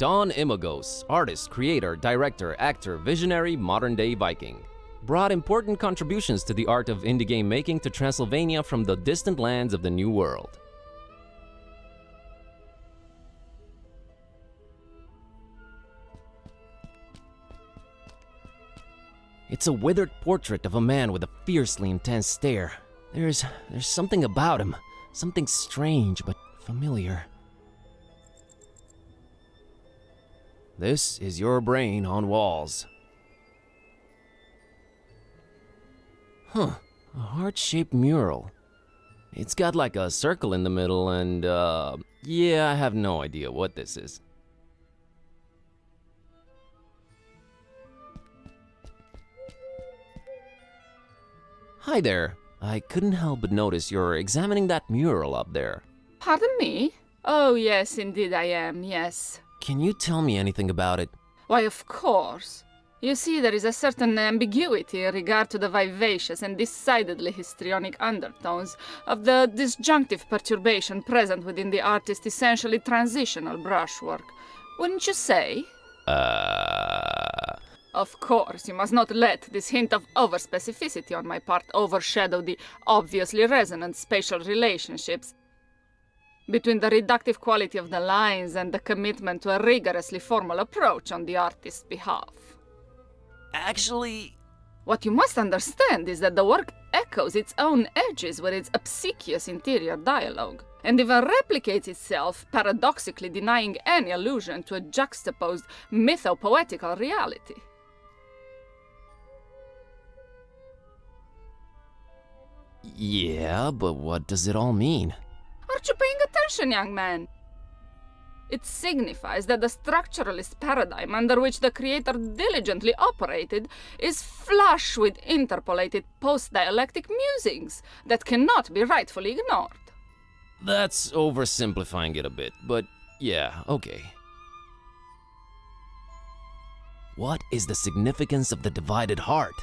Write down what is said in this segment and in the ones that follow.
Don Imagos, artist, creator, director, actor, visionary, modern-day Viking. Brought important contributions to the art of indie game making to Transylvania from the distant lands of the New World. It's a withered portrait of a man with a fiercely intense stare. There's something about him, something strange but familiar. This is your brain on walls. Huh, a heart-shaped mural. It's got like a circle in the middle and, yeah, I have no idea what this is. Hi there. I couldn't help but notice you're examining that mural up there. Pardon me? Oh, yes, indeed I am, yes. Can you tell me anything about it? Why, of course. You see, there is a certain ambiguity in regard to the vivacious and decidedly histrionic undertones of the disjunctive perturbation present within the artist's essentially transitional brushwork. Wouldn't you say? Of course, you must not let this hint of overspecificity on my part overshadow the obviously resonant spatial relationships between the reductive quality of the lines and the commitment to a rigorously formal approach on the artist's behalf. Actually... What you must understand is that the work echoes its own edges with its obsequious interior dialogue, and even replicates itself, paradoxically denying any allusion to a juxtaposed mytho-poetical reality. Yeah, but what does it all mean? Aren't you paying attention, young man? It signifies that the structuralist paradigm under which the creator diligently operated is flush with interpolated post-dialectic musings that cannot be rightfully ignored. That's oversimplifying it a bit, but yeah, okay. What is the significance of the divided heart?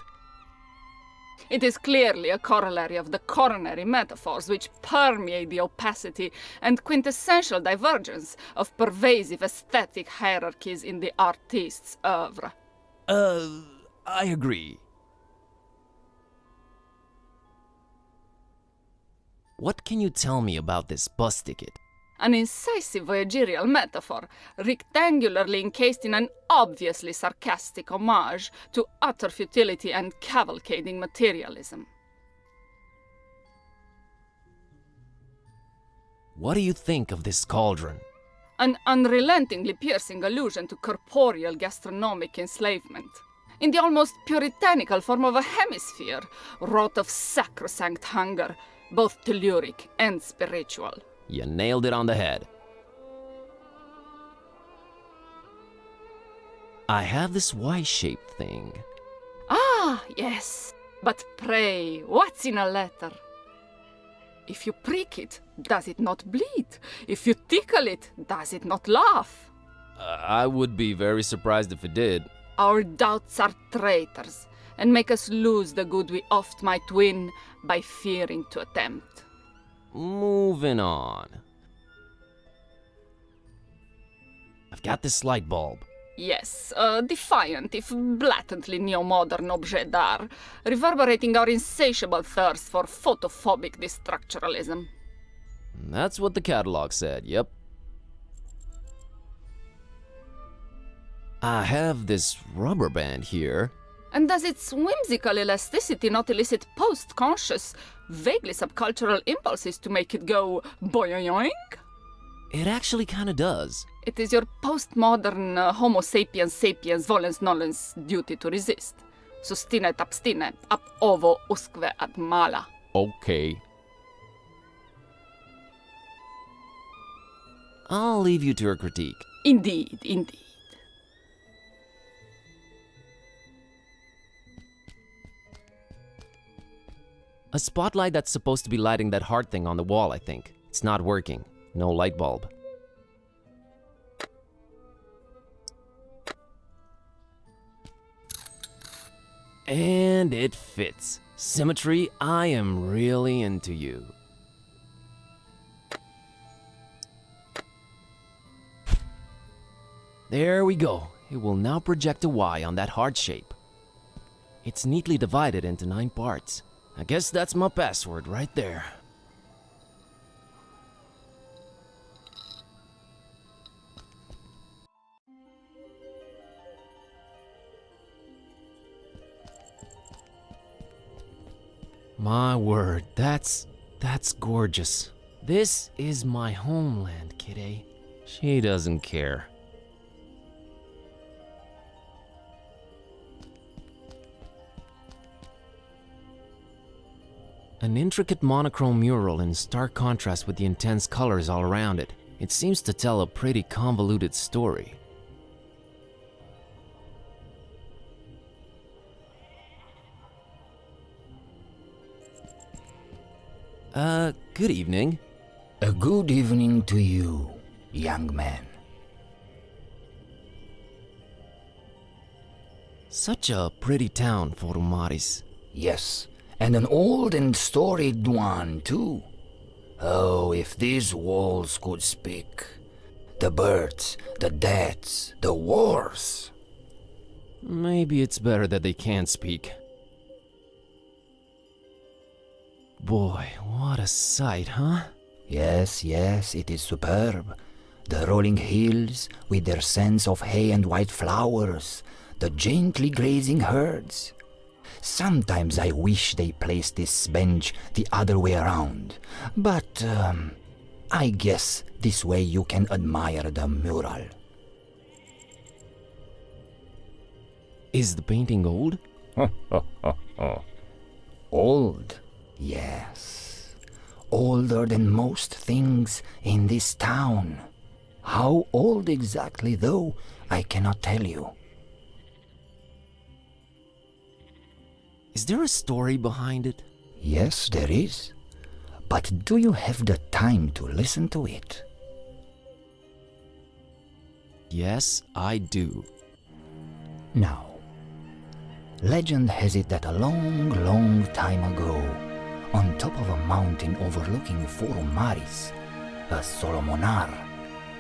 It is clearly a corollary of the coronary metaphors which permeate the opacity and quintessential divergence of pervasive aesthetic hierarchies in the artist's oeuvre. I agree. What can you tell me about this bus ticket? An incisive voyagerial metaphor, rectangularly encased in an obviously sarcastic homage to utter futility and cavalcading materialism. What do you think of this cauldron? An unrelentingly piercing allusion to corporeal gastronomic enslavement, in the almost puritanical form of a hemisphere, wrought of sacrosanct hunger, both telluric and spiritual. You nailed it on the head. I have this Y-shaped thing. Ah, yes. But pray, what's in a letter? If you prick it, does it not bleed? If you tickle it, does it not laugh? I would be very surprised if it did. Our doubts are traitors, and make us lose the good we oft might win by fearing to attempt. Moving on. I've got this light bulb. Yes, a defiant, if blatantly neo-modern objet d'art, reverberating our insatiable thirst for photophobic destructuralism. That's what the catalog said, yep. I have this rubber band here. And does its whimsical elasticity not elicit post-conscious, vaguely subcultural impulses to make it go boing? It actually kinda does. It is your postmodern Homo sapiens sapiens volens nolens duty to resist. Sustine et abstine, ab ovo usque ad mala. Okay. I'll leave you to your critique. Indeed, indeed. A spotlight that's supposed to be lighting that heart thing on the wall, I think. It's not working. No light bulb. And it fits. Symmetry, I am really into you. There we go. It will now project a Y on that heart shape. It's neatly divided into 9 parts. I guess that's my password right there. My word, that's gorgeous. This is my homeland, kidday. She doesn't care. An intricate monochrome mural in stark contrast with the intense colors all around it. It seems to tell a pretty convoluted story. Good evening. A good evening to you, young man. Such a pretty town, Forumaris. Yes, and an old and storied one, too. Oh, if these walls could speak. The birds, the deaths, the wars. Maybe it's better that they can't speak. Boy, what a sight, huh? Yes, it is superb. The rolling hills, with their scents of hay and white flowers, the gently grazing herds. Sometimes I wish they placed this bench the other way around, but I guess this way you can admire the mural. Is the painting old? Old? Yes. Older than most things in this town. How old exactly, though, I cannot tell you. Is there a story behind it? Yes, there is. But do you have the time to listen to it? Yes, I do. Now, legend has it that a long time ago, on top of a mountain overlooking Forum Maris, a Solomonar,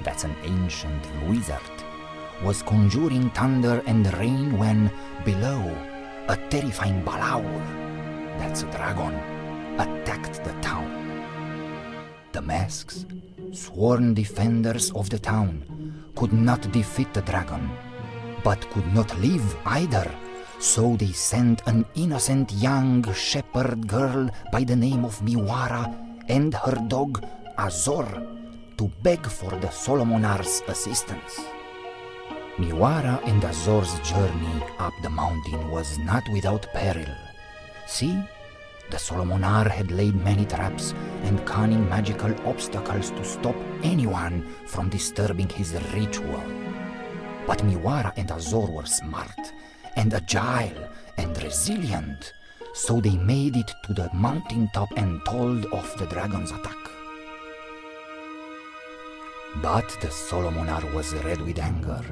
that's an ancient wizard, was conjuring thunder and rain when, below, a terrifying Balaur, that's a dragon, attacked the town. The masks, sworn defenders of the town, could not defeat the dragon, but could not live either. So they sent an innocent young shepherd girl by the name of Miwara and her dog Azor to beg for the Solomonar's assistance. Miwara and Azor's journey up the mountain was not without peril. See, the Solomonar had laid many traps and cunning magical obstacles to stop anyone from disturbing his ritual. But Miwara and Azor were smart and agile and resilient, so they made it to the mountaintop and told of the dragon's attack. But the Solomonar was red with anger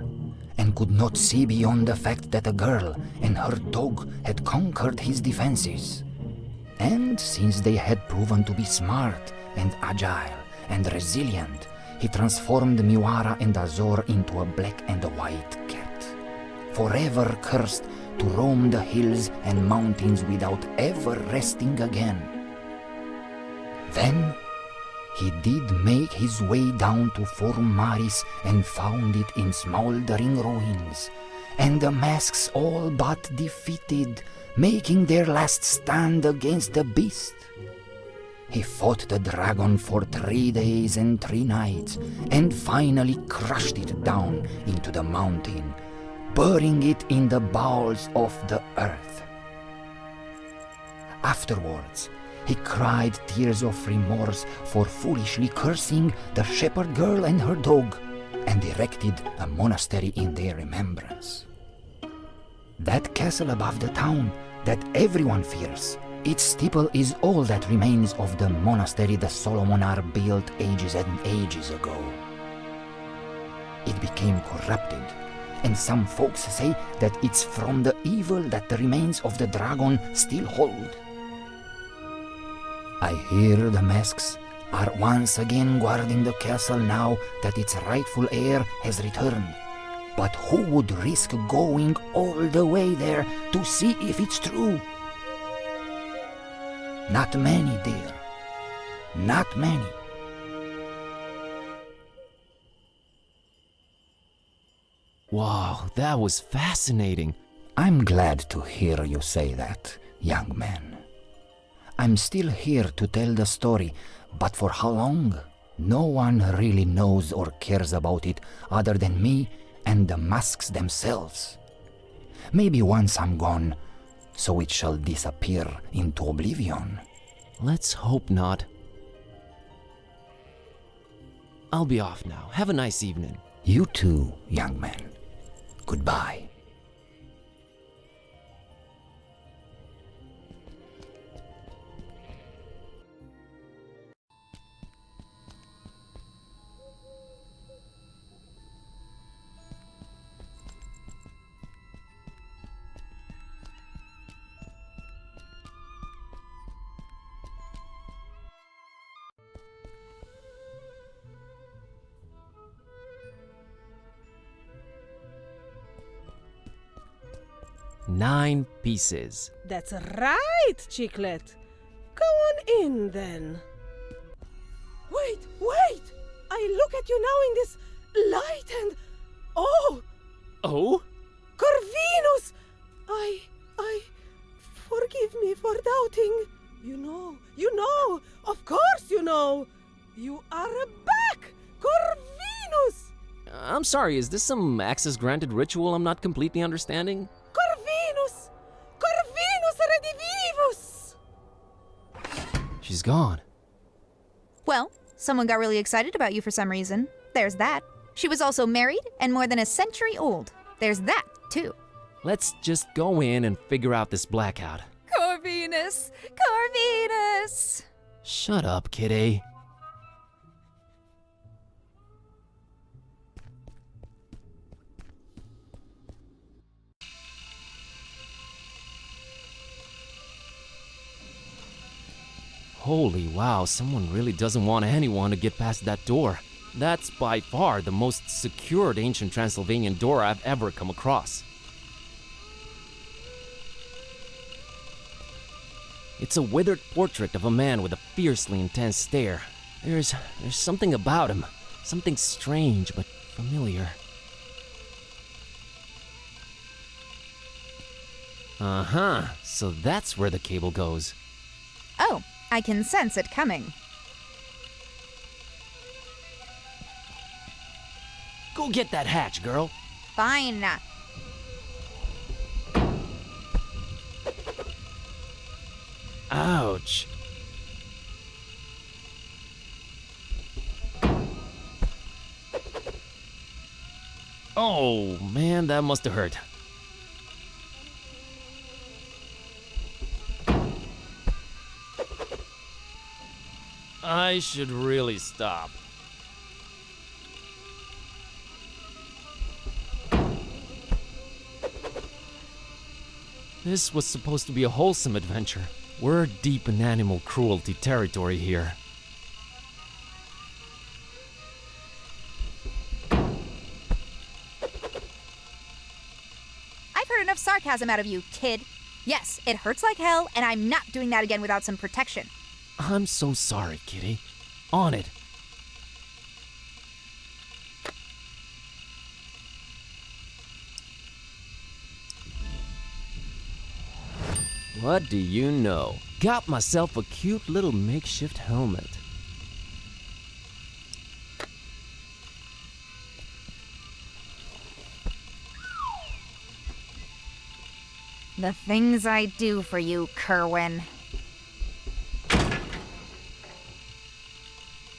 and could not see beyond the fact that a girl and her dog had conquered his defenses. And since they had proven to be smart and agile and resilient, he transformed Miwara and Azor into a black and a white cat, forever cursed to roam the hills and mountains without ever resting again. Then he did make his way down to Forum Maris and found it in smoldering ruins, and the masks all but defeated, making their last stand against the beast. He fought the dragon for 3 days and 3 nights, and finally crushed it down into the mountain, burying it in the bowels of the earth. Afterwards, he cried tears of remorse for foolishly cursing the shepherd girl and her dog, and erected a monastery in their remembrance. That castle above the town that everyone fears, its steeple is all that remains of the monastery the Solomonar built ages and ages ago. It became corrupted, and some folks say that it's from the evil that the remains of the dragon still hold. I hear the masks are once again guarding the castle now that its rightful heir has returned, But who would risk going all the way there to see if it's true? Not many, dear. Not many. Wow, that was fascinating. I'm glad to hear you say that, young man. I'm still here to tell the story, but for how long? No one really knows or cares about it other than me and the masks themselves. Maybe once I'm gone, so it shall disappear into oblivion. Let's hope not. I'll be off now. Have a nice evening. You too, young man. Goodbye. Nine pieces. That's right, Chiclet. Go on in, then. Wait, wait! I look at you now in this light and... Oh! Oh? Corvinus! I... Forgive me for doubting. You know, of course you know. You are back, Corvinus! I'm sorry, is this some access granted ritual I'm not completely understanding? Corvinus! Corvinus redivivus! She's gone. Well, someone got really excited about you for some reason. There's that. She was also married and more than a century old. There's that, too. Let's just go in and figure out this blackout. Corvinus! Corvinus! Shut up, kitty. Holy wow, someone really doesn't want anyone to get past that door. That's by far the most secured ancient Transylvanian door I've ever come across. It's a withered portrait of a man with a fiercely intense stare. There's something about him, something strange but familiar. Uh-huh, so that's where the cable goes. Oh, I can sense it coming. Go get that hatch, girl. Fine. Ouch. Oh, man, that must have hurt. I should really stop. This was supposed to be a wholesome adventure. We're deep in animal cruelty territory here. I've heard enough sarcasm out of you, kid. Yes, it hurts like hell, and I'm not doing that again without some protection. I'm so sorry, kitty. On it. What do you know? Got myself a cute little makeshift helmet. The things I do for you, Kerwin.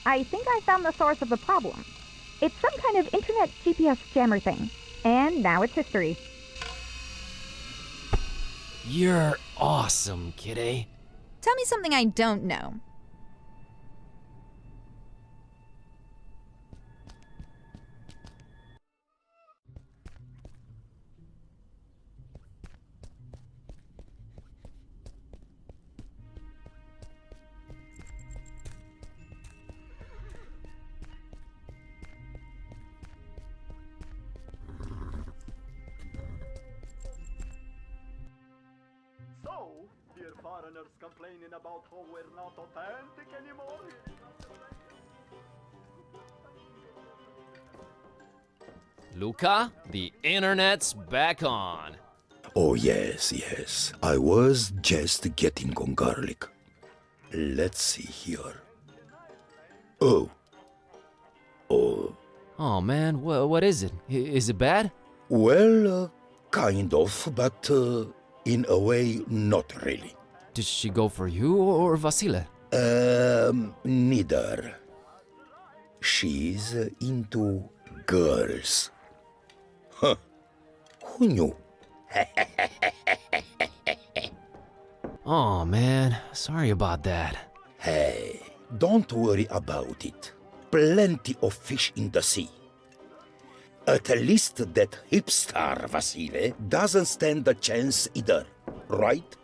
I think I found the source of the problem. It's some kind of internet GPS jammer thing. And now it's history. You're awesome, kitty. Tell me something I don't know. foreigners complaining about how we're not authentic anymore. Luca, the internet's back on. Oh, yes. I was just getting on garlic. Let's see here. Oh. Oh man, what is it? Is it bad? Well, kind of, but in a way, not really. Did she go for you or Vasile? Neither. She's into girls. Huh. Who knew? Oh man, sorry about that. Hey, don't worry about it. Plenty of fish in the sea. At least that hipster Vasile doesn't stand a chance either, right?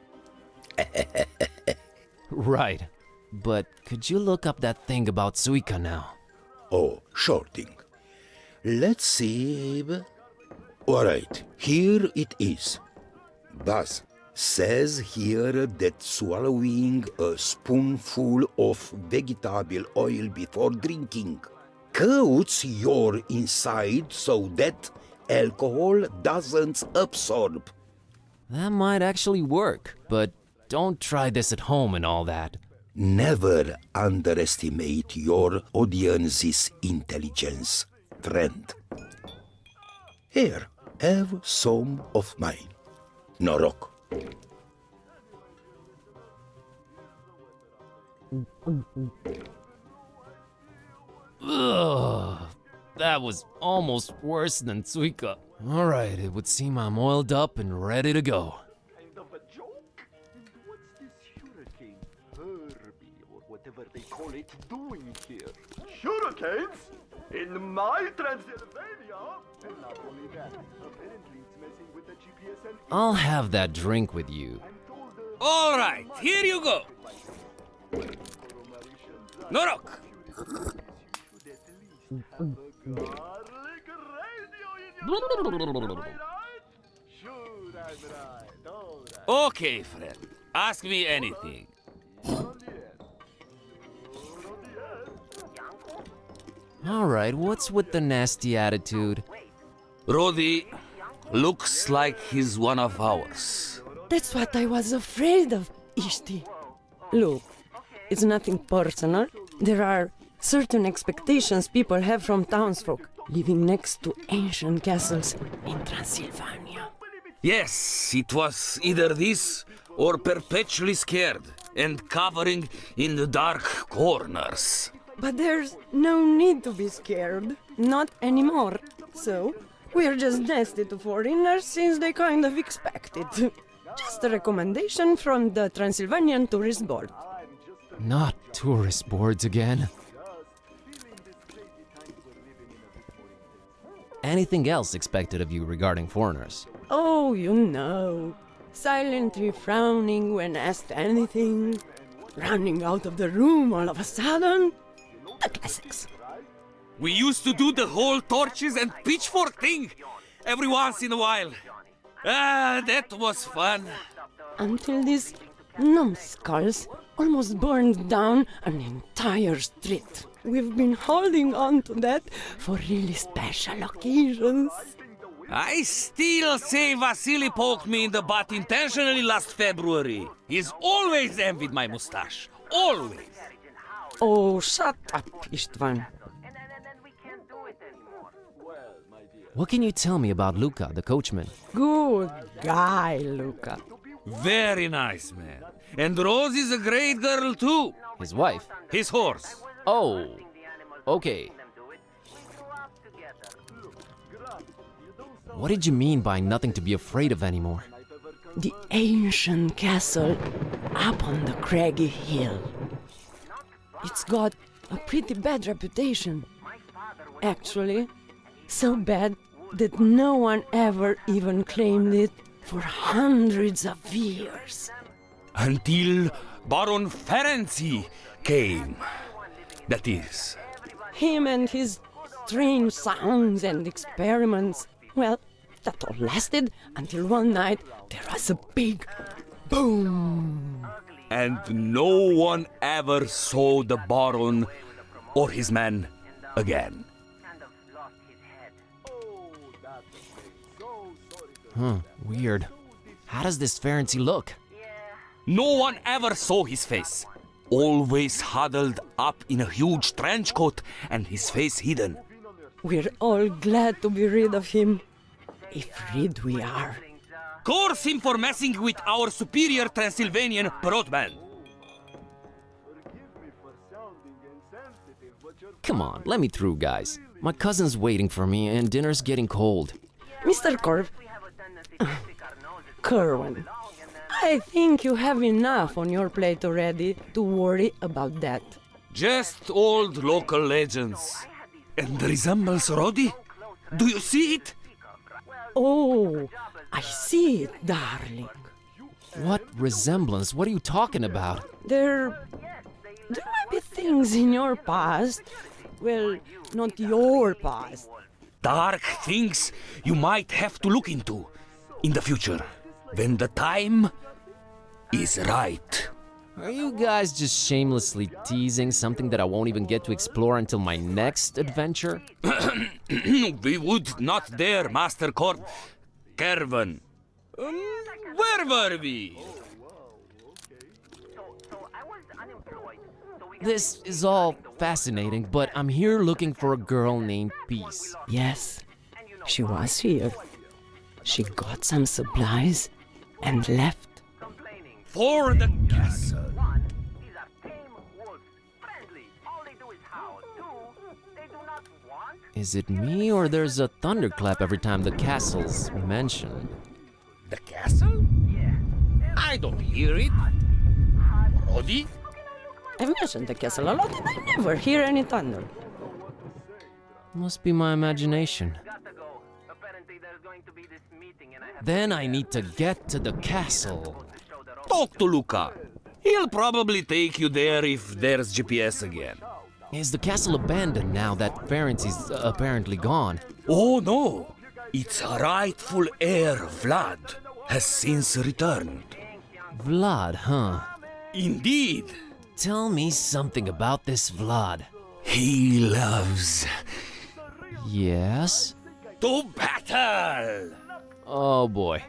Right. But could you look up that thing about Suika now? Oh, sure thing. Let's see. Alright, here it is. Buzz says here that swallowing a spoonful of vegetable oil before drinking coats your inside so that alcohol doesn't absorb. That might actually work, but don't try this at home and all that. Never underestimate your audience's intelligence, friend. Here, have some of mine. Norok. Ugh, that was almost worse than Suika. Alright, it would seem I'm oiled up and ready to go. Kind of a joke? And what's this hurricane Herbie, or whatever they call it, doing here? Hurricanes? In my Transylvania? And not only that, apparently it's messing with the GPS and... I'll have that drink with you. All right, here you go. Norok. Garlic radio in your... Am I right? Sure, I'm right. All right. Okay, friend. Ask me anything. Alright, what's with the nasty attitude? Rodi looks like he's one of ours. That's what I was afraid of, Ishti. Look, it's nothing personal. There are certain expectations people have from townsfolk living next to ancient castles in Transylvania. Yes, it was either this or perpetually scared and covering in the dark corners. But there's no need to be scared. Not anymore. So, we're just nasty to foreigners since they kind of expect it. Just a recommendation from the Transylvanian Tourist Board. Not tourist boards again. Anything else expected of you regarding foreigners? Oh, you know. Silently frowning when asked anything. Running out of the room all of a sudden. The classics. We used to do the whole torches and pitchfork thing every once in a while. That was fun. Until these numbskulls almost burned down an entire street. We've been holding on to that for really special occasions. I still say Vasily poked me in the butt intentionally last February. He's always envied my mustache. Always. Oh, shut up, Istvan. What can you tell me about Luca, the coachman? Good guy, Luca. Very nice, man. And Rose is a great girl, too. His wife? His horse. Oh, okay. What did you mean by nothing to be afraid of anymore? The ancient castle up on the craggy hill. It's got a pretty bad reputation. Actually, so bad that no one ever even claimed it for hundreds of years. Until Baron Ferenczi came. That is. Him and his strange sounds and experiments. Well, that all lasted until one night there was a big boom. and no one ever saw the Baron or his men again. Huh, weird. How does this Pharisee look? No one ever saw his face. Always huddled up in a huge trench coat and his face hidden. We're all glad to be rid of him. If rid we are. Curse him for messing with our superior Transylvanian broadman. Come on, let me through, guys. My cousin's waiting for me and dinner's getting cold. Mr. Kerwin, I think you have enough on your plate already to worry about that. Just old local legends. And resembles Roddy? Do you see it? Oh, I see it, darling. What resemblance? What are you talking about? There might be things in your past. Well, not your past. Dark things you might have to look into in the future, when the time is right. Are you guys just shamelessly teasing something that I won't even get to explore until my next adventure? We would not dare, Master Kervin. Where were we? This is all fascinating, but I'm here looking for a girl named Peace. Yes, she was here. She got some supplies and left. For the castle. Is it me or there's a thunderclap every time the castle's mentioned? The castle? I don't hear it. Roddy? I've mentioned the castle a lot and I never hear any thunder. Must be my imagination. Then I need to get to the castle. Talk to Luca. He'll probably take you there if there's GPS again. Is the castle abandoned now that Ferenczi's apparently gone? Oh no! Its rightful heir, Vlad, has since returned. Vlad, huh? Indeed. Tell me something about this Vlad. He loves Yes? to battle! Oh boy.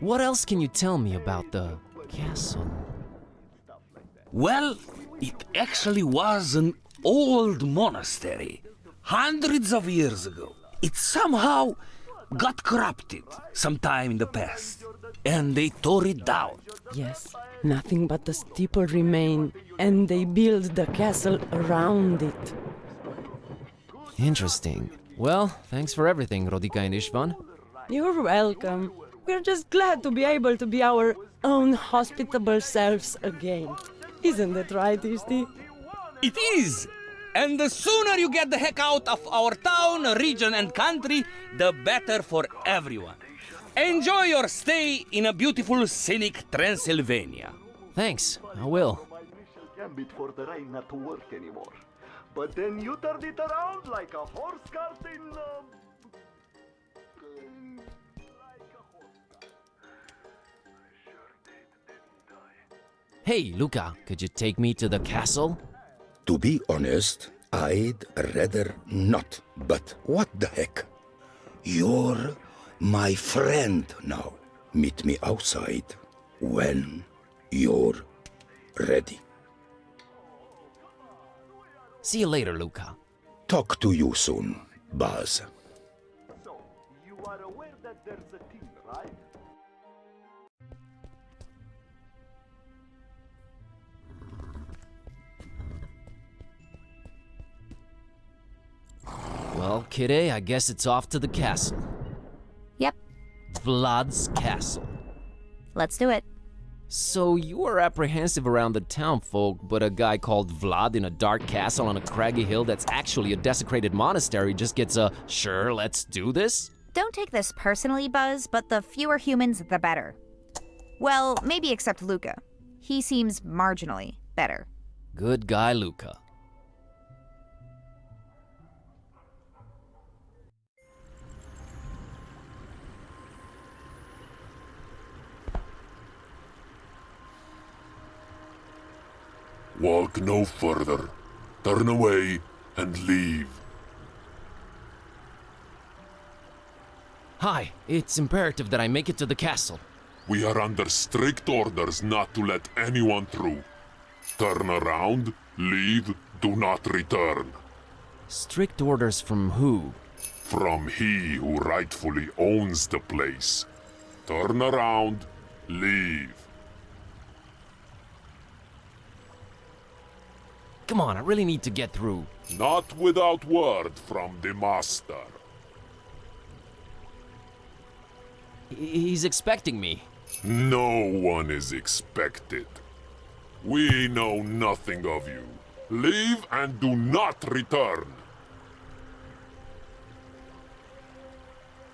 What else can you tell me about the castle? Well, it actually was an old monastery, hundreds of years ago. It somehow got corrupted sometime in the past, and they tore it down. Yes, nothing but the steeple remained, and they built the castle around it. Interesting. Well, thanks for everything, Rodika and Ishvan. You're welcome. We're just glad to be able to be our own hospitable selves again. Isn't that right, Ishti? It is! And the sooner you get the heck out of our town, region, and country, the better for everyone. Enjoy your stay in a beautiful, scenic Transylvania. Thanks, I will. My initial gambit for the rain not to work anymore. But then you turned it around like a horse cart in Hey, Luca, could you take me to the castle? To be honest, I'd rather not. But what the heck? You're my friend now. Meet me outside when you're ready. See you later, Luca. Talk to you soon, Buzz. So, you are aware that there's a team, right? Well, kiddo, I guess it's off to the castle. Yep, Vlad's castle. let's do it. So you were apprehensive around the town folk, but a guy called Vlad in a dark castle on a craggy hill that's actually a desecrated monastery just gets a, sure, let's do this? Don't take this personally, Buzz, but the fewer humans, the better. Well, maybe except Luca. He seems marginally better. Good guy, Luca. Walk no further. Turn away and leave. Hi, it's imperative that I make it to the castle. We are under strict orders not to let anyone through. Turn around, leave, do not return. Strict orders from who? From he who rightfully owns the place. Turn around, leave. Come on, I really need to get through. Not without word from the master. He's expecting me. No one is expected. We know nothing of you. Leave and do not return.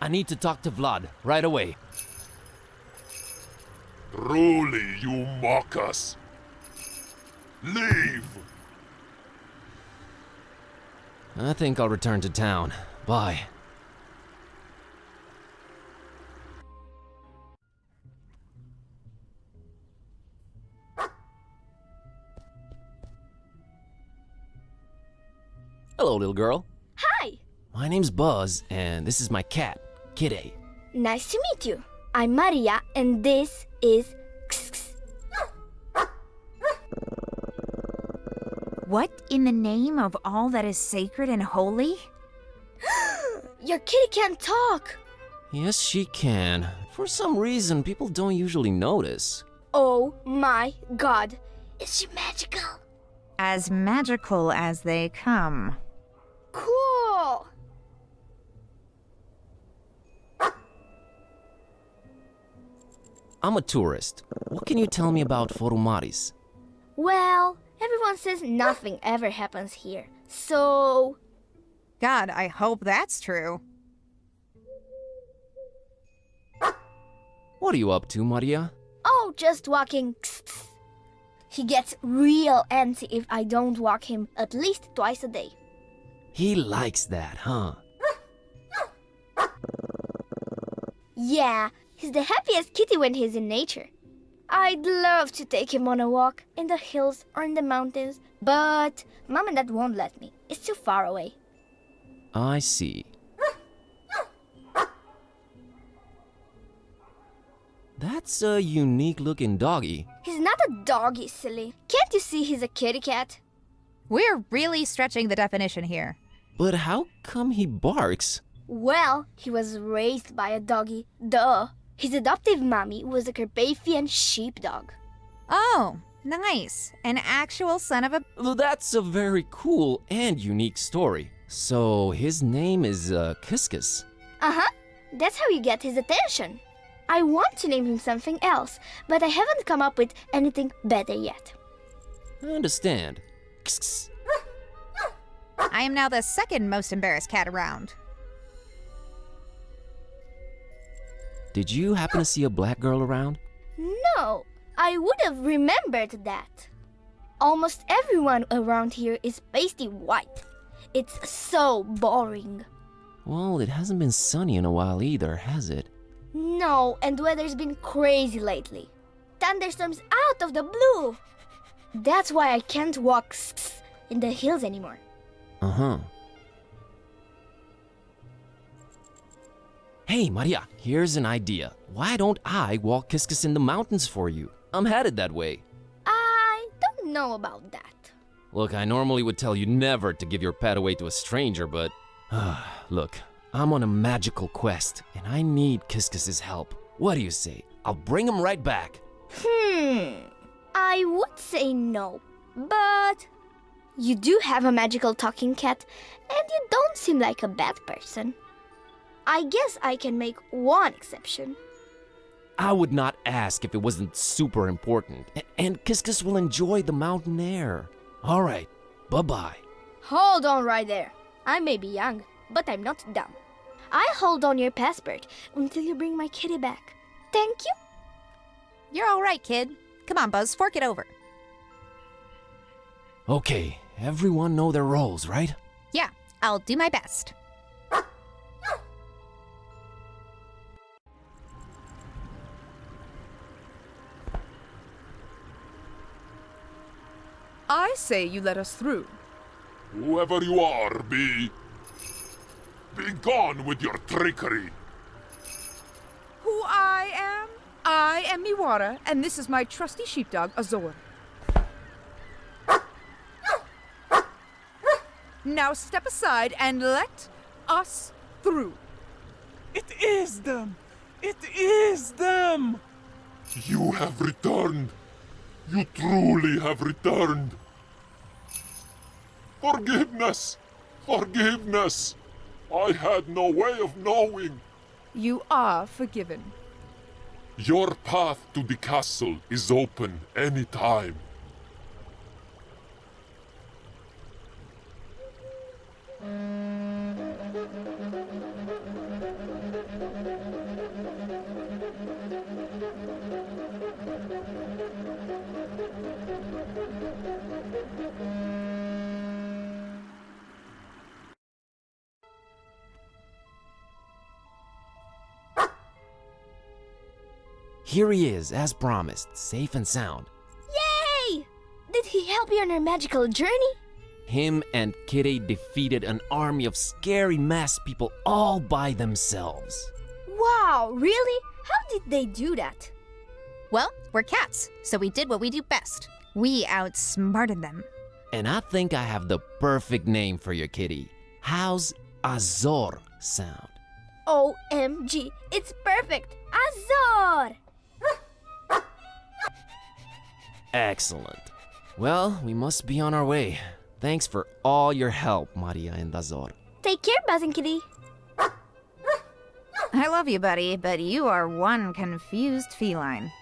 I need to talk to Vlad right away. Truly, you mock us. Leave! I think I'll return to town. Bye. Hello, little girl. Hi! My name's Buzz, and this is my cat, Kitty. Nice to meet you. I'm Maria, and this is What in the name of all that is sacred and holy? Your kitty can't talk! Yes, she can. For some reason, people don't usually notice. Oh my god. Is she magical? As magical as they come. Cool! I'm a tourist. What can you tell me about Forumaris? Well, everyone says nothing ever happens here. So... God, I hope that's true. What are you up to, Maria? Oh, just walking. He gets real antsy if I don't walk him at least twice a day. He likes that, huh? Yeah, he's the happiest kitty when he's in nature. I'd love to take him on a walk in the hills or in the mountains, but Mom and Dad won't let me. It's too far away. I see. That's a unique-looking doggy. He's not a doggy, silly. Can't you see he's a kitty cat? We're really stretching the definition here. But how come he barks? Well, he was raised by a doggy. Duh. His adoptive mommy was a Carpathian sheepdog. Oh, nice. An actual son of a... That's a very cool and unique story. So his name is Kiskus. Uh-huh. That's how you get his attention. I want to name him something else, but I haven't come up with anything better yet. I understand. Kiskus. I am now the second most embarrassed cat around. Did you happen to see a black girl around? No, I would have remembered that. Almost everyone around here is pasty white. It's so boring. Well, it hasn't been sunny in a while either, has it? No, and weather's been crazy lately. Thunderstorms out of the blue. That's why I can't walk in the hills anymore. Uh-huh. Hey, Maria, here's an idea. Why don't I walk Kiskus in the mountains for you? I'm headed that way. I don't know about that. Look, I normally would tell you never to give your pet away to a stranger, but... look, I'm on a magical quest, and I need Kiskus's help. What do you say? I'll bring him right back. I would say no, but... You do have a magical talking cat, and you don't seem like a bad person. I guess I can make one exception. I would not ask if it wasn't super important, and Kiskus will enjoy the mountain air. All right, bye-bye. Hold on right there. I may be young, but I'm not dumb. I hold on your passport until you bring my kitty back. Thank you. You're all right, kid. Come on, Buzz, fork it over. Okay, everyone know their roles, right? Yeah, I'll do my best. I say you let us through. Whoever you are, be gone with your trickery. Who I am? I am Miwara, and this is my trusty sheepdog, Azor. Now step aside and let us through. It is them! It is them! You have returned. You truly have returned. Forgiveness! Forgiveness! I had no way of knowing. You are forgiven. Your path to the castle is open any time. Here he is, as promised, safe and sound. Yay! Did he help you on your magical journey? Him and Kitty defeated an army of scary masked people all by themselves. Wow, really? How did they do that? Well, we're cats, so we did what we do best. We outsmarted them. And I think I have the perfect name for your kitty. How's Azor sound? OMG, it's perfect! Azor! Excellent. Well, we must be on our way. Thanks for all your help, Maria and Azor. Take care, Buzzing Kitty. I love you, buddy, but you are one confused feline.